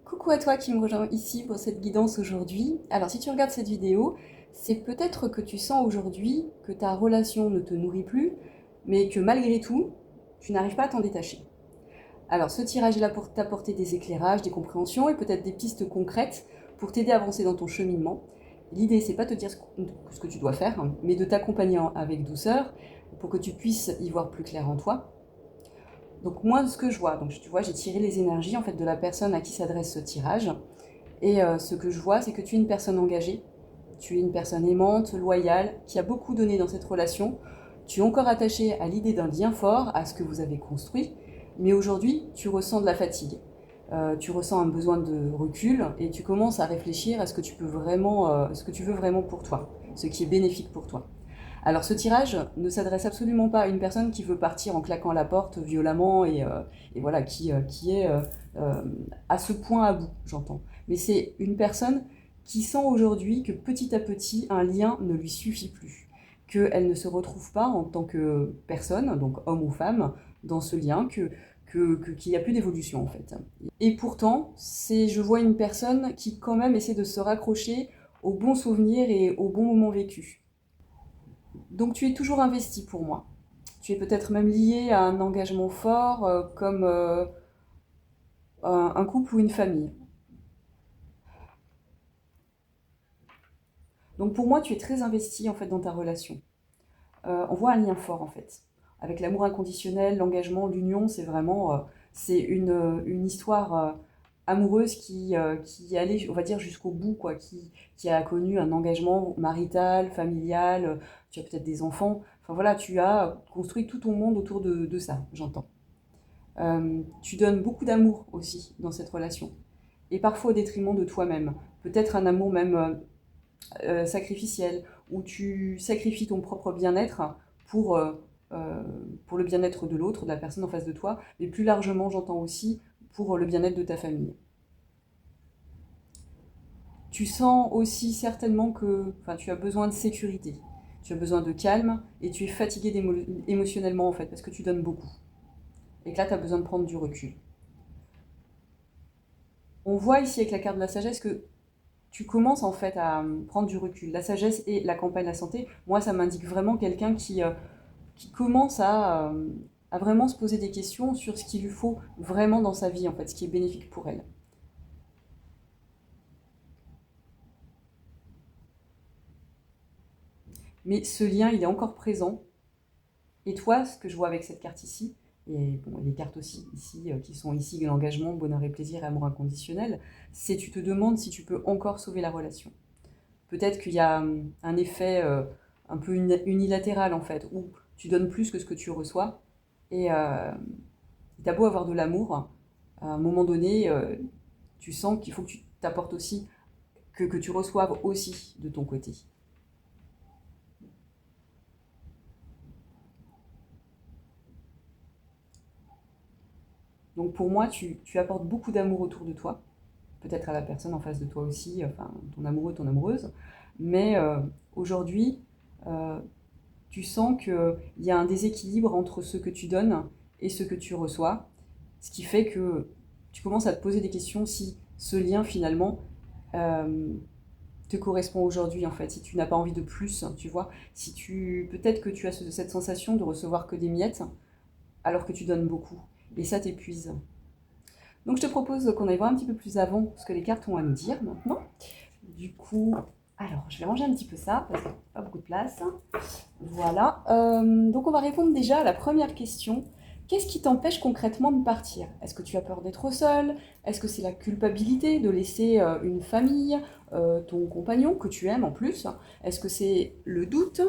Coucou à toi qui me rejoins ici pour cette guidance aujourd'hui. Alors si tu regardes cette vidéo, c'est peut-être que tu sens aujourd'hui que ta relation ne te nourrit plus, mais que malgré tout, tu n'arrives pas à t'en détacher. Alors ce tirage est là pour t'apporter des éclairages, des compréhensions et peut-être des pistes concrètes pour t'aider à avancer dans ton cheminement. L'idée, c'est pas de te dire ce que tu dois faire, mais de t'accompagner avec douceur pour que tu puisses y voir plus clair en toi. Donc moi, ce que je vois, donc tu vois, j'ai tiré les énergies en fait de la personne à qui s'adresse ce tirage. Et ce que je vois, c'est que tu es une personne engagée, tu es une personne aimante, loyale, qui a beaucoup donné dans cette relation. Tu es encore attaché à l'idée d'un lien fort, à ce que vous avez construit, mais aujourd'hui, tu ressens de la fatigue. Tu ressens un besoin de recul et tu commences à réfléchir à ce que tu peux vraiment, ce que tu veux vraiment pour toi, ce qui est bénéfique pour toi. Alors ce tirage ne s'adresse absolument pas à une personne qui veut partir en claquant la porte violemment et voilà, qui est à ce point à bout, j'entends. Mais c'est une personne qui sent aujourd'hui que petit à petit un lien ne lui suffit plus, qu'elle ne se retrouve pas en tant que personne, donc homme ou femme, dans ce lien, qu'il n'y a plus d'évolution en fait. Et pourtant, je vois une personne qui quand même essaie de se raccrocher aux bons souvenirs et aux bons moments vécus. Donc tu es toujours investi pour moi. Tu es peut-être même lié à un engagement fort comme un couple ou une famille. Donc pour moi, tu es très investi en fait dans ta relation. On voit un lien fort en fait. Avec l'amour inconditionnel, l'engagement, l'union, c'est vraiment c'est une histoire amoureuse qui allait, on va dire, jusqu'au bout, quoi, qui a connu un engagement marital, familial, tu as peut-être des enfants. Enfin voilà, tu as construit tout ton monde autour de ça, j'entends. Tu donnes beaucoup d'amour aussi dans cette relation. Et parfois au détriment de toi-même. Peut-être un amour même sacrificiel, où tu sacrifies ton propre bien-être pour, euh, pour le bien-être de l'autre, de la personne en face de toi, mais plus largement, j'entends aussi, pour le bien-être de ta famille. Tu sens aussi certainement que tu as besoin de sécurité, tu as besoin de calme, et tu es fatigué émotionnellement en fait, parce que tu donnes beaucoup. Et que là, tu as besoin de prendre du recul. On voit ici avec la carte de la sagesse que tu commences en fait à prendre du recul. La sagesse et la campagne de la santé, moi, ça m'indique vraiment quelqu'un qui commence à vraiment se poser des questions sur ce qu'il lui faut vraiment dans sa vie, en fait, ce qui est bénéfique pour elle. Mais ce lien, il est encore présent. Et toi, ce que je vois avec cette carte ici, et bon, les cartes aussi ici, qui sont ici l'engagement, bonheur et plaisir, amour inconditionnel, c'est tu te demandes si tu peux encore sauver la relation. Peut-être qu'il y a un effet un peu unilatéral en fait, où tu donnes plus que ce que tu reçois, et t'as beau avoir de l'amour, à un moment donné, tu sens qu'il faut que tu t'apportes aussi, que tu reçoives aussi de ton côté. Donc pour moi, tu apportes beaucoup d'amour autour de toi, peut-être à la personne en face de toi aussi, enfin ton amoureux, ton amoureuse, mais aujourd'hui, euh, tu sens qu'il y a un déséquilibre entre ce que tu donnes et ce que tu reçois, ce qui fait que tu commences à te poser des questions si ce lien finalement euh, te correspond aujourd'hui en fait, si tu n'as pas envie de plus, tu vois, si tu peut-être que tu as cette sensation de recevoir que des miettes alors que tu donnes beaucoup et ça t'épuise. Donc je te propose qu'on aille voir un petit peu plus avant ce que les cartes ont à nous dire maintenant. Du coup, alors je vais ranger un petit peu ça parce qu'il n'y a pas beaucoup de place. Voilà. Donc on va répondre déjà à la première question. Qu'est-ce qui t'empêche concrètement de partir? Est-ce que tu as peur d'être seul? Est-ce que c'est la culpabilité de laisser une famille, ton compagnon que tu aimes en plus? Est-ce que c'est le doute?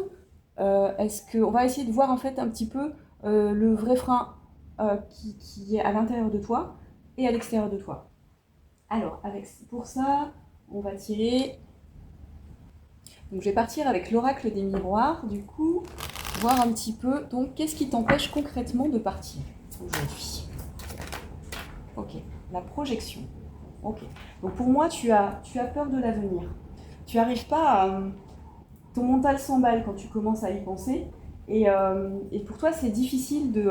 Est-ce que on va essayer de voir en fait un petit peu le vrai frein qui est à l'intérieur de toi et à l'extérieur de toi. Alors pour ça, on va tirer. Donc je vais partir avec l'oracle des miroirs, du coup, voir un petit peu. Donc qu'est-ce qui t'empêche concrètement de partir aujourd'hui? Ok, la projection. Ok. Donc pour moi, tu as peur de l'avenir. Tu n'arrives pas à. Ton mental s'emballe quand tu commences à y penser. Et pour toi, c'est difficile de.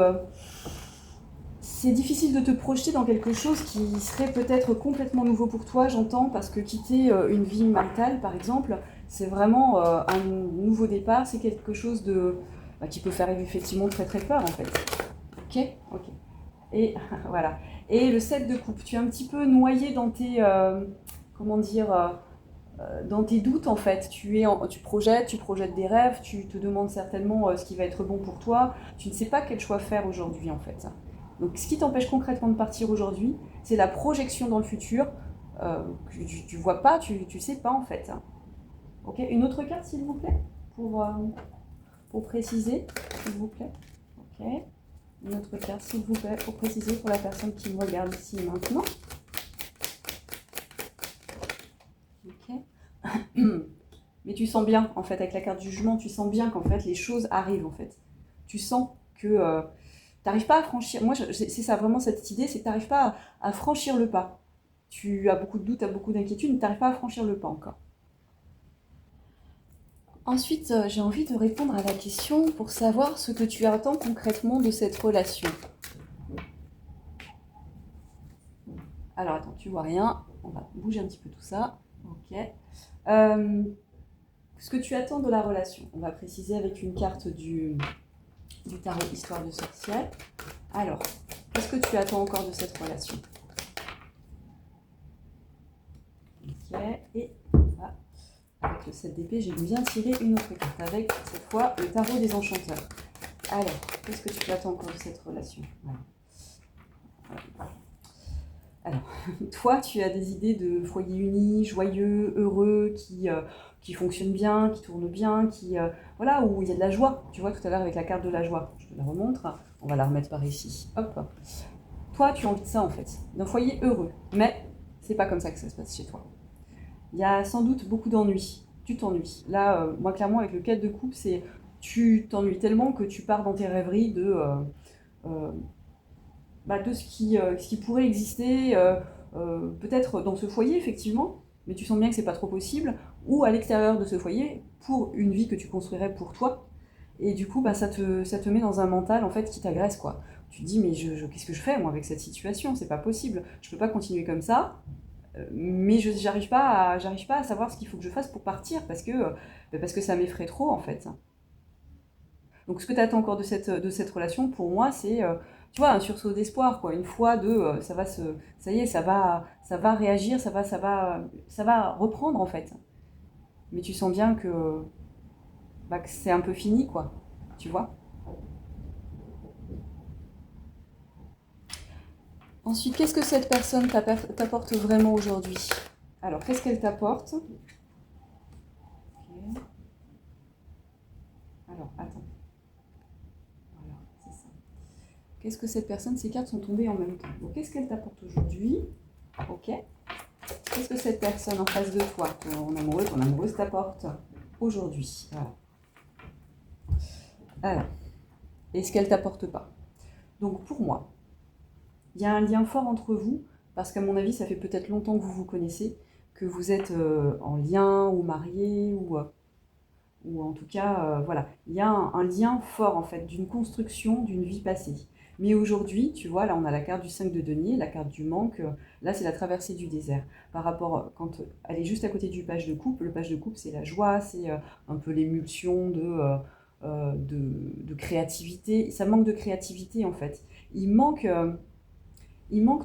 c'est difficile de te projeter dans quelque chose qui serait peut-être complètement nouveau pour toi, j'entends, parce que quitter une vie maritale, par exemple, c'est vraiment un nouveau départ, c'est quelque chose qui peut faire effectivement très très peur en fait. Ok. Ok. Et voilà. Et le 7 de coupe, tu es un petit peu noyé dans tes, comment dire, dans tes doutes en fait. Tu projettes des rêves, tu te demandes certainement ce qui va être bon pour toi. Tu ne sais pas quel choix faire aujourd'hui en fait. Donc ce qui t'empêche concrètement de partir aujourd'hui, c'est la projection dans le futur que tu vois pas, tu sais pas en fait. Ok. Une autre carte s'il vous plaît pour préciser, s'il vous plaît. Ok. Une autre carte s'il vous plaît pour préciser pour la personne qui me regarde ici et maintenant. Ok. Mais tu sens bien, en fait, avec la carte du jugement, tu sens bien qu'en fait, les choses arrivent, en fait. Tu sens que tu n'arrives pas à franchir... Moi, c'est ça, vraiment, cette idée, c'est que tu n'arrives pas à franchir le pas. Tu as beaucoup de doutes, tu as beaucoup d'inquiétudes, mais tu n'arrives pas à franchir le pas encore. Ensuite, j'ai envie de répondre à la question pour savoir ce que tu attends concrètement de cette relation. Alors, attends, tu vois rien. On va bouger un petit peu tout ça. Ok. Ce que tu attends de la relation, on va préciser avec une carte du tarot Histoire de sorcière. Alors, qu'est-ce que tu attends encore de cette relation? Ok, et voilà. Avec le 7 d'épée, j'ai bien tiré une autre carte avec, cette fois, le tarot des enchanteurs. Alors, qu'est-ce que tu attends encore de cette relation? Voilà. Alors, toi, tu as des idées de foyer uni, joyeux, heureux, qui fonctionne bien, qui tourne bien, voilà, où il y a de la joie. Tu vois tout à l'heure avec la carte de la joie. Je te la remontre. On va la remettre par ici. Hop. Toi, tu as envie de ça en fait, d'un foyer heureux. Mais c'est pas comme ça que ça se passe chez toi. Il y a sans doute beaucoup d'ennuis. Tu t'ennuies. Là, moi, clairement, avec le 4 de coupe, c'est tu t'ennuies tellement que tu pars dans tes rêveries de ce qui pourrait exister, peut-être dans ce foyer, effectivement, mais tu sens bien que c'est pas trop possible, ou à l'extérieur de ce foyer, pour une vie que tu construirais pour toi. Et du coup, ça te met dans un mental en fait qui t'agresse, quoi. Tu te dis, mais qu'est-ce que je fais moi avec cette situation? C'est pas possible. Je peux pas continuer comme ça. Mais j'arrive pas à savoir ce qu'il faut que je fasse pour partir parce que ça m'effraie trop en fait. Donc ce que tu attends encore de cette relation, pour moi, c'est tu vois, un sursaut d'espoir, quoi. Une fois ça y est, ça va réagir, ça va reprendre en fait. Mais tu sens bien que c'est un peu fini, quoi. Tu vois. Ensuite, qu'est-ce que cette personne t'apporte vraiment aujourd'hui? Alors, qu'est-ce qu'elle t'apporte? Okay. Alors, attends. Voilà, c'est ça. Qu'est-ce que cette personne, ces cartes sont tombées en même temps. Donc, qu'est-ce qu'elle t'apporte aujourd'hui? Ok. Qu'est-ce que cette personne en face de toi, ton amoureuse t'apporte aujourd'hui? Voilà. Alors, et ce qu'elle t'apporte pas. Donc, pour moi, il y a un lien fort entre vous, parce qu'à mon avis, ça fait peut-être longtemps que vous vous connaissez, que vous êtes en lien ou mariés, ou en tout cas, voilà. Il y a un lien fort, en fait, d'une construction, d'une vie passée. Mais aujourd'hui, tu vois, là, on a la carte du 5 de denier, la carte du manque. Là, c'est la traversée du désert. Par rapport, quand elle est juste à côté du page de coupe, le page de coupe, c'est la joie, c'est un peu l'émulsion de créativité. Ça manque de créativité, en fait. Il manque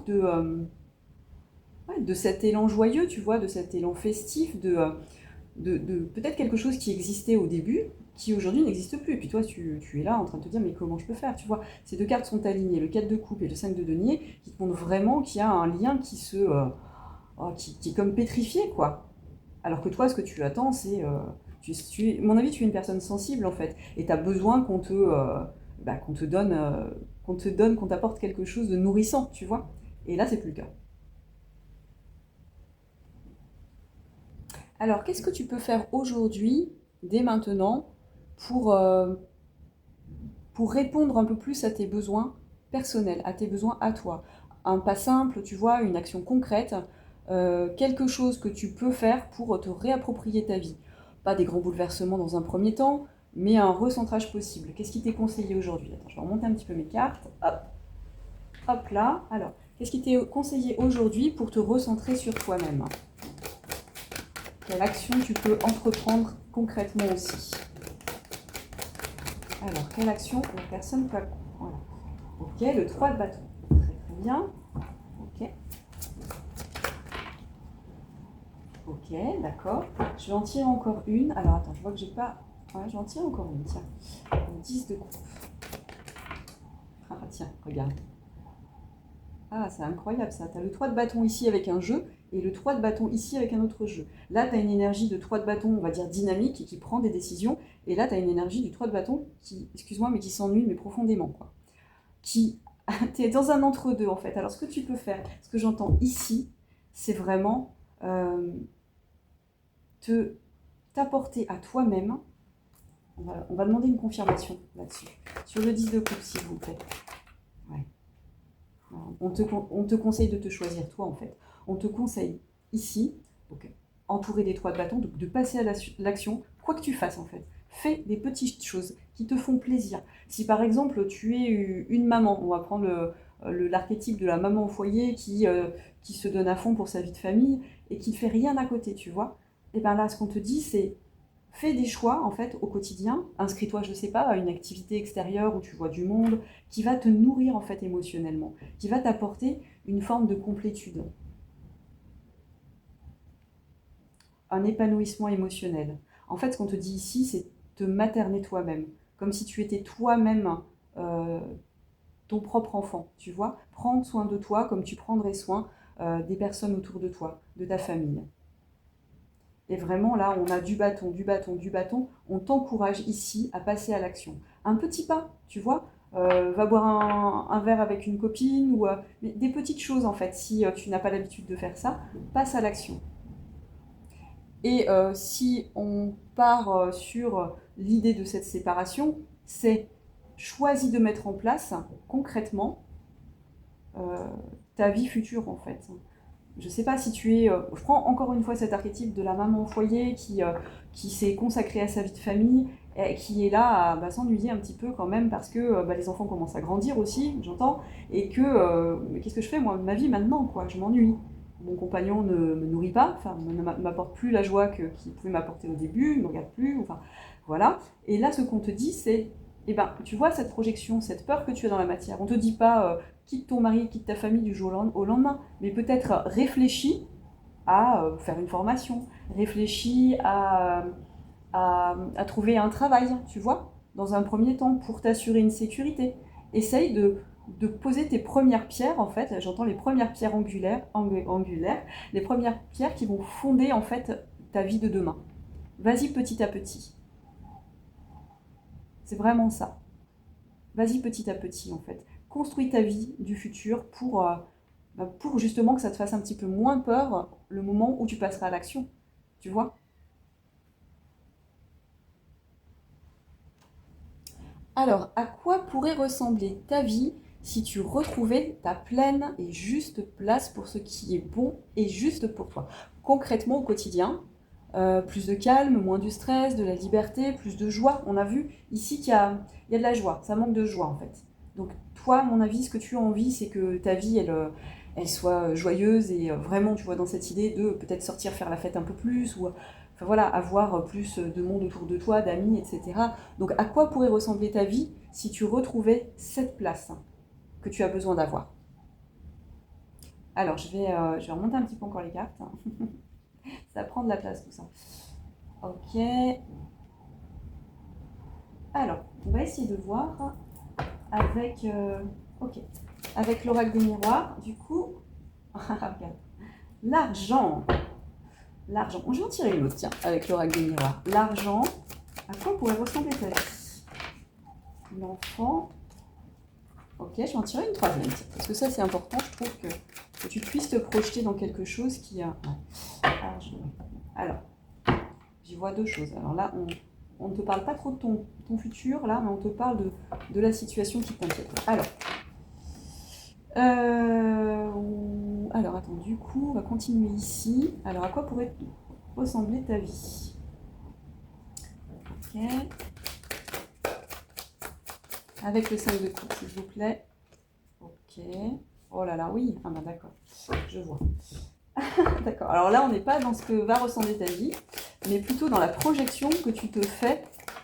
de cet élan joyeux, tu vois, de cet élan festif, de peut-être quelque chose qui existait au début, qui aujourd'hui n'existe plus. Et puis toi, tu es là en train de te dire, mais comment je peux faire, tu vois? Ces deux cartes sont alignées, le 4 de coupe et le 5 de denier, qui te montrent vraiment qu'il y a un lien qui est comme pétrifié, quoi. Alors que toi, ce que tu attends, c'est... à mon avis, tu es une personne sensible, en fait, et tu as besoin qu'on te donne, qu'on t'apporte quelque chose de nourrissant, tu vois? Et là, c'est plus le cas. Alors, qu'est-ce que tu peux faire aujourd'hui, dès maintenant, pour, euh, pour répondre un peu plus à tes besoins personnels, à tes besoins à toi? Un pas simple, tu vois, une action concrète, quelque chose que tu peux faire pour te réapproprier ta vie. Pas des grands bouleversements dans un premier temps, mais un recentrage possible. Qu'est-ce qui t'est conseillé aujourd'hui? Attends, je vais remonter un petit peu mes cartes. Hop. Hop là. Alors, qu'est-ce qui t'est conseillé aujourd'hui pour te recentrer sur toi-même? Quelle action tu peux entreprendre concrètement aussi? Alors, quelle action la personne peut... Voilà. Ok, le 3 de bâton. Très très bien. Ok. Ok, d'accord. Je vais en tirer encore une. Alors, attends, je vois que j'ai pas... Ouais, je vais en tirer encore une, tiens. Le 10 de coupe. Ah, tiens, regarde. Ah, c'est incroyable ça. Tu as le 3 de bâton ici avec un jeu et le 3 de bâton ici avec un autre jeu. Là, tu as une énergie de 3 de bâton, on va dire dynamique, et qui prend des décisions. Et là, tu as une énergie du 3 de bâton qui, excuse-moi, mais qui s'ennuie, mais profondément, quoi. Qui, tu es dans un entre-deux, en fait. Alors, ce que tu peux faire, ce que j'entends ici, c'est vraiment t'apporter à toi-même. On va demander une confirmation là-dessus. Sur le 10 de coupe, s'il vous plaît. Ouais. On te conseille de te choisir toi, en fait. On te conseille ici, donc, entouré des 3 de bâton, de passer à l'action, quoi que tu fasses, en fait. Fais des petites choses qui te font plaisir. Si par exemple tu es une maman, on va prendre l'archétype de la maman au foyer qui se donne à fond pour sa vie de famille et qui ne fait rien à côté, tu vois. Et bien là, ce qu'on te dit, c'est fais des choix en fait au quotidien. Inscris-toi, je sais pas, à une activité extérieure où tu vois du monde, qui va te nourrir en fait émotionnellement, qui va t'apporter une forme de complétude, un épanouissement émotionnel. En fait, ce qu'on te dit ici, c'est te materner toi-même, comme si tu étais toi-même euh, ton propre enfant, tu vois. Prendre soin de toi comme tu prendrais soin des personnes autour de toi, de ta famille. Et vraiment, là, on a du bâton, du bâton, du bâton. On t'encourage ici à passer à l'action. Un petit pas, tu vois, va boire un verre avec une copine, ou des petites choses, en fait. Si tu n'as pas l'habitude de faire ça, passe à l'action. Et si on part sur l'idée de cette séparation, c'est choisis de mettre en place concrètement euh, ta vie future, en fait. Je ne sais pas si tu es... je prends encore une fois cet archétype de la maman au foyer qui s'est consacrée à sa vie de famille, et qui est là à s'ennuyer un petit peu quand même parce que les enfants commencent à grandir aussi, j'entends, et que mais qu'est-ce que je fais moi de ma vie maintenant, quoi? Je m'ennuie. Mon compagnon ne me nourrit pas, enfin ne m'apporte plus la joie qu'il pouvait m'apporter au début, il ne me regarde plus, enfin voilà. Et là, ce qu'on te dit, c'est, eh ben, tu vois cette projection, cette peur que tu as dans la matière. On ne te dit pas quitte ton mari, quitte ta famille du jour au lendemain, mais peut-être réfléchis à faire une formation, réfléchis à trouver un travail, tu vois, dans un premier temps, pour t'assurer une sécurité. Essaye de poser tes premières pierres, en fait, j'entends les premières pierres angulaires, les premières pierres qui vont fonder, en fait, ta vie de demain. Vas-y petit à petit. C'est vraiment ça. Vas-y petit à petit, en fait. Construis ta vie du futur pour justement que ça te fasse un petit peu moins peur le moment où tu passeras à l'action. Tu vois? Alors, à quoi pourrait ressembler ta vie si tu retrouvais ta pleine et juste place pour ce qui est bon et juste pour toi? Concrètement au quotidien, plus de calme, moins du stress, de la liberté, plus de joie. On a vu ici il y a de la joie, ça manque de joie en fait. Donc toi, à mon avis, ce que tu as envie, c'est que ta vie, elle soit joyeuse et vraiment, tu vois, dans cette idée de peut-être sortir faire la fête un peu plus ou enfin, voilà, avoir plus de monde autour de toi, d'amis, etc. Donc à quoi pourrait ressembler ta vie si tu retrouvais cette place que tu as besoin d'avoir? Alors, je vais remonter un petit peu encore les cartes. Ça prend de la place tout ça. Ok. Alors, on va essayer de voir avec, ok, avec l'oracle des miroirs. Du coup, regarde, l'argent. L'argent. Je vais en tirer une autre, tiens, avec l'oracle des miroirs. L'argent, à quoi pourrait ressembler ta vie? L'enfant. Ok, je vais en tirer une troisième, tiens, parce que ça c'est important, je trouve que tu puisses te projeter dans quelque chose qui a... Ouais. Alors, j'y vois deux choses. Alors là, on ne te parle pas trop de ton futur, là, mais on te parle de la situation qui t'inquiète. Alors, attends, du coup, on va continuer ici. Alors, à quoi pourrait ressembler ta vie? Ok. Avec le 5 de coupe, s'il vous plaît. Ok. Ok. Oh là là, oui. Ah ben d'accord, je vois. D'accord. Alors là, on n'est pas dans ce que va ressembler ta vie, mais plutôt dans la projection que tu te fais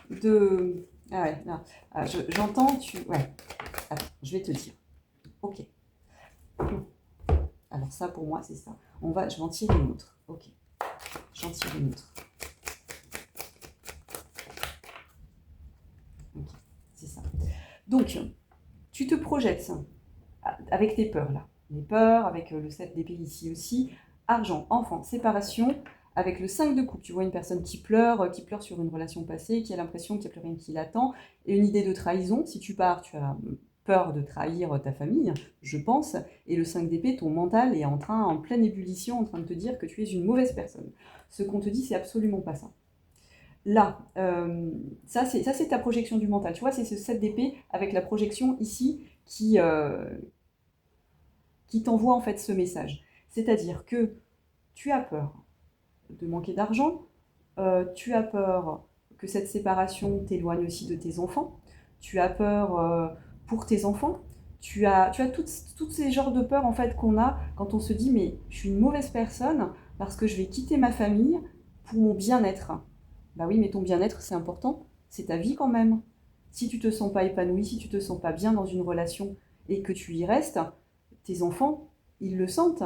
de... Ah ouais, non. Ah, j'entends, Ouais. Attends, je vais te dire. Ok. Alors ça, pour moi, c'est ça. Je vais en tirer une autre. Ok. J'en tire une autre. Ok. C'est ça. Donc, tu te projettes avec tes peurs là. Les peurs, avec le 7 d'épée ici aussi. Argent, enfant, séparation. Avec le 5 de coupe, tu vois une personne qui pleure sur une relation passée, qui a l'impression qu'il n'y a plus rien qui l'attend, et une idée de trahison. Si tu pars, tu as peur de trahir ta famille, je pense, et le 5 d'épée, ton mental est en pleine ébullition, en train de te dire que tu es une mauvaise personne. Ce qu'on te dit, c'est absolument pas ça. Là, ça c'est ta projection du mental. Tu vois, c'est ce 7 d'épée avec la projection ici qui t'envoie en fait ce message. C'est-à-dire que tu as peur de manquer d'argent, tu as peur que cette séparation t'éloigne aussi de tes enfants, tu as peur pour tes enfants, tu as toutes ces genres de peurs en fait qu'on a quand on se dit mais je suis une mauvaise personne parce que je vais quitter ma famille pour mon bien-être. Bah oui, mais ton bien-être c'est important, c'est ta vie quand même. Si tu te sens pas épanoui, si tu te sens pas bien dans une relation et que tu y restes, tes enfants, ils le sentent.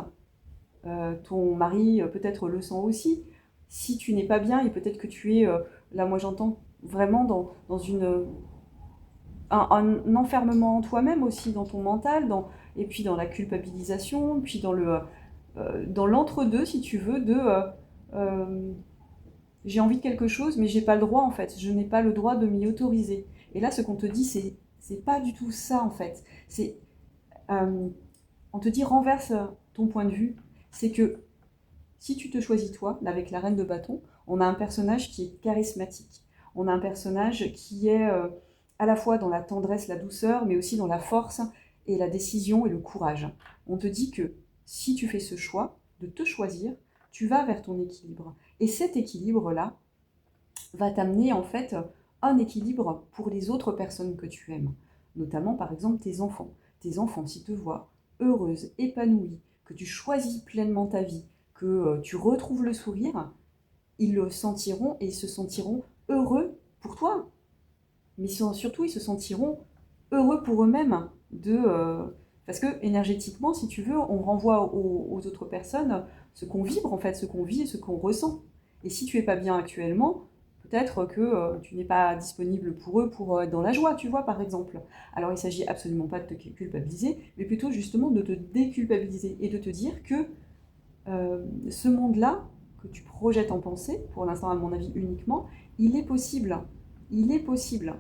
Ton mari peut-être le sent aussi. Si tu n'es pas bien et peut-être que tu es, là moi j'entends vraiment dans un enfermement en toi-même aussi, dans ton mental, et puis dans la culpabilisation, puis dans l'entre-deux si tu veux, euh, j'ai envie de quelque chose mais j'ai pas le droit en fait, je n'ai pas le droit de m'y autoriser. Et là ce qu'on te dit c'est pas du tout ça en fait. Euh, on te dit renverse ton point de vue, c'est que si tu te choisis toi, là, avec la reine de bâton, on a un personnage qui est charismatique. On a un personnage qui est à la fois dans la tendresse, la douceur, mais aussi dans la force et la décision et le courage. On te dit que si tu fais ce choix de te choisir, tu vas vers ton équilibre. Et cet équilibre-là va t'amener en fait un équilibre pour les autres personnes que tu aimes. Notamment par exemple tes enfants. Tes enfants, s'ils te voient heureuse, épanouie, que tu choisis pleinement ta vie, que tu retrouves le sourire, ils le sentiront et ils se sentiront heureux pour toi. Mais surtout, ils se sentiront heureux pour eux-mêmes parce que énergétiquement, si tu veux, on renvoie aux autres personnes ce qu'on vibre en fait, ce qu'on vit et ce qu'on ressent. Et si tu es pas bien actuellement, peut-être que tu n'es pas disponible pour eux pour être dans la joie, tu vois, par exemple. Alors il s'agit absolument pas de te culpabiliser, mais plutôt justement de te déculpabiliser et de te dire que ce monde-là, que tu projettes en pensée, pour l'instant à mon avis uniquement, il est possible. Il est possible.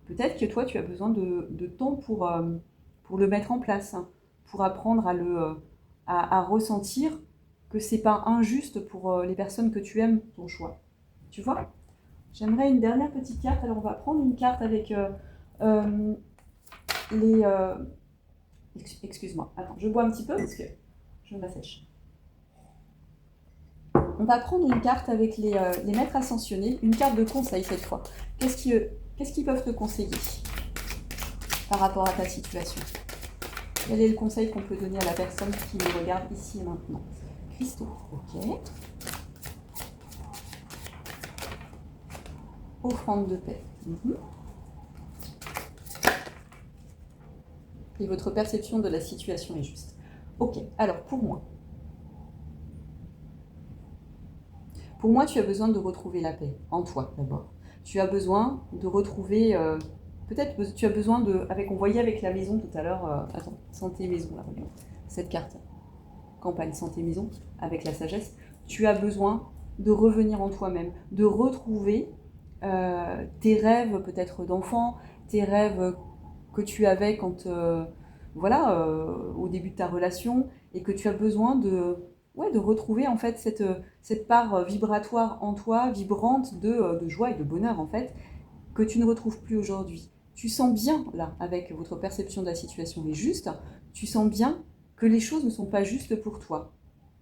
Peut-être que toi, tu as besoin de temps pour le mettre en place, hein, pour apprendre à ressentir que c'est pas injuste pour les personnes que tu aimes, ton choix. Tu vois? J'aimerais une dernière petite carte. Alors, on va prendre une carte avec euh, les... Excuse-moi, attends, je bois un petit peu parce que je m'assèche. On va prendre une carte avec les maîtres ascensionnés, une carte de conseil cette fois. Qu'est-ce qu'ils peuvent te conseiller par rapport à ta situation? Quel est le conseil qu'on peut donner à la personne qui nous regarde ici et maintenant? Cristaux, ok. Offrande de paix. Et votre perception de la situation est juste. Ok, alors pour moi, tu as besoin de retrouver la paix en toi d'abord. Tu as besoin de retrouver, peut-être tu as besoin on voyait avec la maison tout à l'heure, attends, santé maison, là, regarde, cette carte, campagne santé maison, avec la sagesse, tu as besoin de revenir en toi-même, de retrouver tes rêves peut-être d'enfant, tes rêves que tu avais quand, au début de ta relation, et que tu as besoin de retrouver en fait cette part vibratoire en toi, vibrante de joie et de bonheur en fait, que tu ne retrouves plus aujourd'hui. Tu sens bien là, avec votre perception de la situation est juste, tu sens bien que les choses ne sont pas justes pour toi.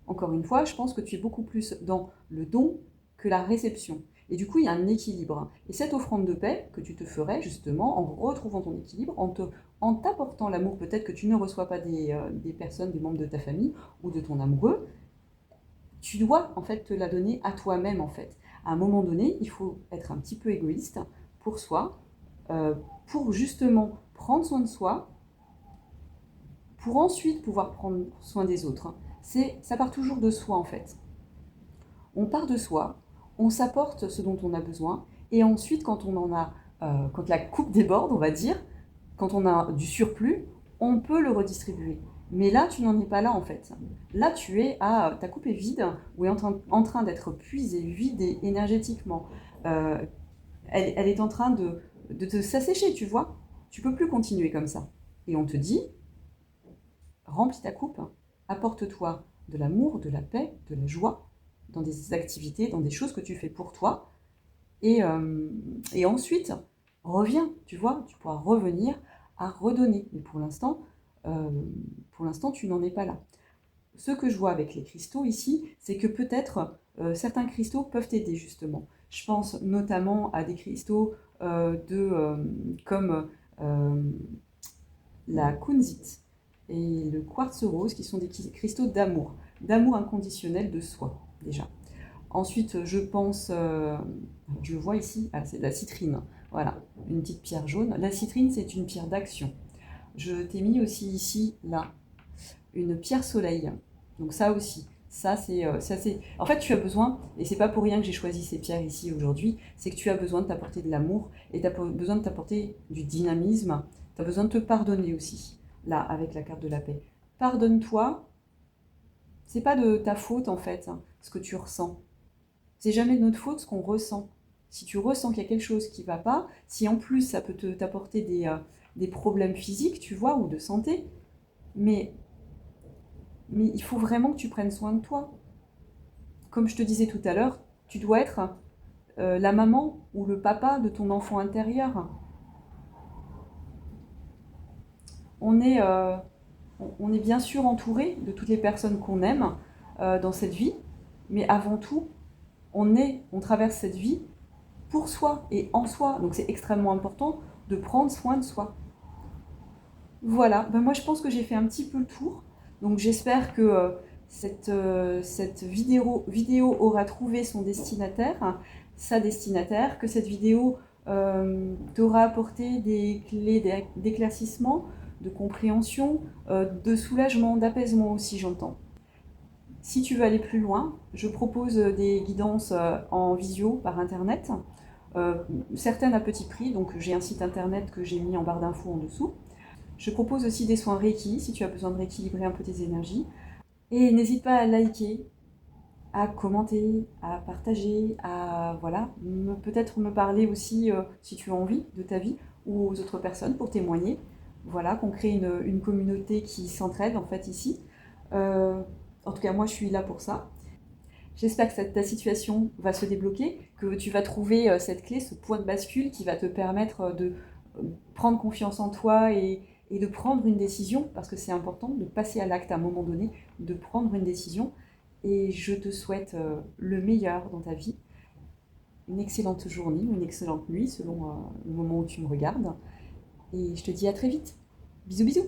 Encore une fois, je pense que tu es beaucoup plus dans le don que la réception. Et du coup, il y a un équilibre. Et cette offrande de paix que tu te ferais justement en retrouvant ton équilibre, en t'apportant l'amour peut-être que tu ne reçois pas des personnes, des membres de ta famille ou de ton amoureux, tu dois en fait te la donner à toi-même en fait. À un moment donné, il faut être un petit peu égoïste pour soi, euh, pour justement prendre soin de soi, pour ensuite pouvoir prendre soin des autres. Ça part toujours de soi en fait. On part de soi, on s'apporte ce dont on a besoin, et ensuite quand la coupe déborde, on va dire, quand on a du surplus, on peut le redistribuer. Mais là, tu n'en es pas là en fait. Là, ta coupe est vide ou est en train d'être puisée, vidée énergétiquement. Euh, elle est en train de te s'assécher, tu vois. Tu peux plus continuer comme ça. Et on te dit, remplis ta coupe, apporte-toi de l'amour, de la paix, de la joie dans des activités, dans des choses que tu fais pour toi. Et ensuite, reviens, tu vois, tu pourras revenir à redonner. Mais euh, pour l'instant, tu n'en es pas là. Ce que je vois avec les cristaux ici, c'est que peut-être certains cristaux peuvent t'aider justement. Je pense notamment à des cristaux comme euh, la kunzite et le quartz rose, qui sont des cristaux d'amour inconditionnel de soi déjà. Ensuite, je pense, je le vois ici, c'est de la citrine. Voilà, une petite pierre jaune. La citrine, c'est une pierre d'action. Je t'ai mis aussi ici, là, une pierre soleil. Donc ça aussi, ça c'est. En fait, tu as besoin, et c'est pas pour rien que j'ai choisi ces pierres ici aujourd'hui, c'est que tu as besoin de t'apporter de l'amour et tu as besoin de t'apporter du dynamisme. Tu as besoin de te pardonner aussi, là, avec la carte de la paix. Pardonne-toi. C'est pas de ta faute en fait, hein, ce que tu ressens. C'est jamais de notre faute ce qu'on ressent. Si tu ressens qu'il y a quelque chose qui ne va pas, si en plus ça peut t'apporter des problèmes physiques, tu vois, ou de santé, mais, mais il faut vraiment que tu prennes soin de toi. Comme je te disais tout à l'heure, tu dois être la maman ou le papa de ton enfant intérieur. On est, euh, on est bien sûr entouré de toutes les personnes qu'on aime dans cette vie, mais avant tout, on traverse cette vie pour soi et en soi. Donc c'est extrêmement important de prendre soin de soi. Voilà, ben moi je pense que j'ai fait un petit peu le tour. Donc j'espère que cette vidéo aura trouvé son destinataire, sa destinataire, que cette vidéo t'aura apporté des clés d'éclaircissement, de compréhension, de soulagement, d'apaisement aussi j'entends. Si tu veux aller plus loin, je propose des guidances en visio par internet, certaines à petit prix, donc j'ai un site internet que j'ai mis en barre d'infos en dessous. Je propose aussi des soins Reiki si tu as besoin de rééquilibrer un peu tes énergies. Et n'hésite pas à liker, à commenter, à partager, à voilà, peut-être me parler aussi si tu as envie de ta vie ou aux autres personnes pour témoigner. Voilà, qu'on crée une communauté qui s'entraide en fait ici. Euh, en tout cas, moi je suis là pour ça. J'espère que ta situation va se débloquer, que tu vas trouver cette clé, ce point de bascule qui va te permettre de prendre confiance en toi et de prendre une décision, parce que c'est important de passer à l'acte à un moment donné, de prendre une décision. Et je te souhaite le meilleur dans ta vie, une excellente journée, une excellente nuit selon le moment où tu me regardes. Et je te dis à très vite. Bisous bisous.